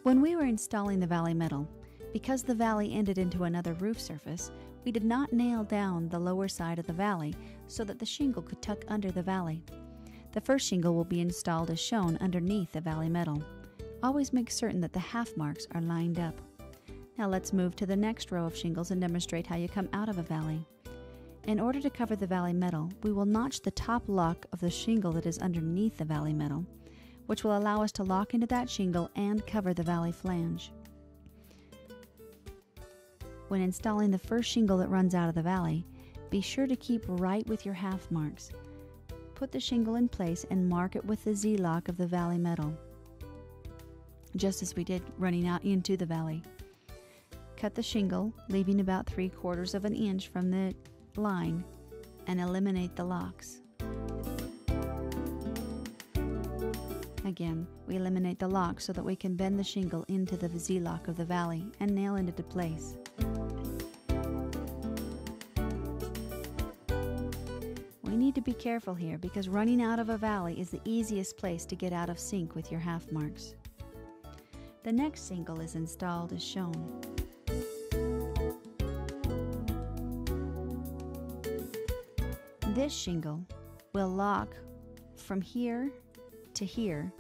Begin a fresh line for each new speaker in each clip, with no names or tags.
When we were installing the valley metal, because the valley ended into another roof surface, we did not nail down the lower side of the valley so that the shingle could tuck under the valley. The first shingle will be installed as shown underneath the valley metal. Always make certain that the half marks are lined up. Now let's move to the next row of shingles and demonstrate how you come out of a valley. In order to cover the valley metal, we will notch the top lock of the shingle that is underneath the valley metal, which will allow us to lock into that shingle and cover the valley flange. When installing the first shingle that runs out of the valley, be sure to keep right with your half marks. Put the shingle in place and mark it with the Z-lock of the valley metal, just as we did running out into the valley. Cut the shingle, leaving about 3/4 of an inch from the line, and eliminate the locks. Again, we eliminate the locks so that we can bend the shingle into the Z-lock of the valley and nail it into place. We need to be careful here because running out of a valley is the easiest place to get out of sync with your half marks. The next shingle is installed as shown. This shingle will lock from here to here,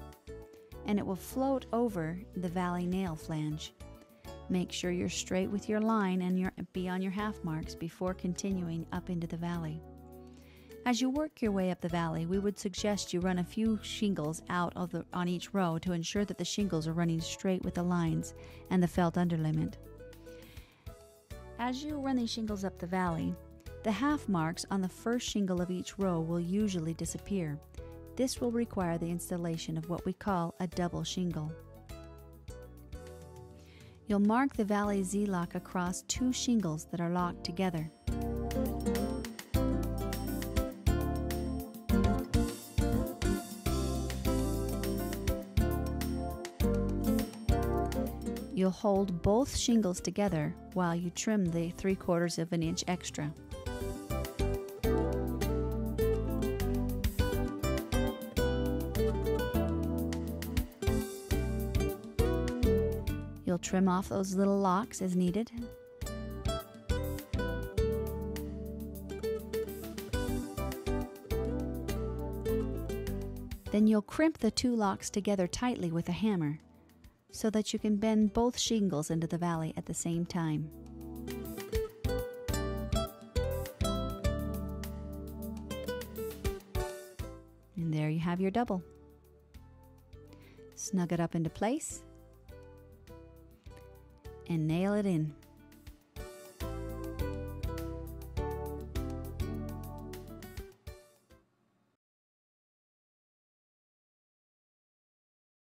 and it will float over the valley nail flange. Make sure you're straight with your line and be on your half marks before continuing up into the valley. As you work your way up the valley, we would suggest you run a few shingles out on each row to ensure that the shingles are running straight with the lines and the felt underlayment. As you run these shingles up the valley, the half marks on the first shingle of each row will usually disappear. This will require the installation of what we call a double shingle. You'll mark the valley Z-lock across 2 shingles that are locked together. You'll hold both shingles together while you trim the 3/4 of an inch extra. You'll trim off those little locks as needed. Then you'll crimp the 2 locks together tightly with a hammer so that you can bend both shingles into the valley at the same time. And there you have your double. Snug it up into place and nail it in.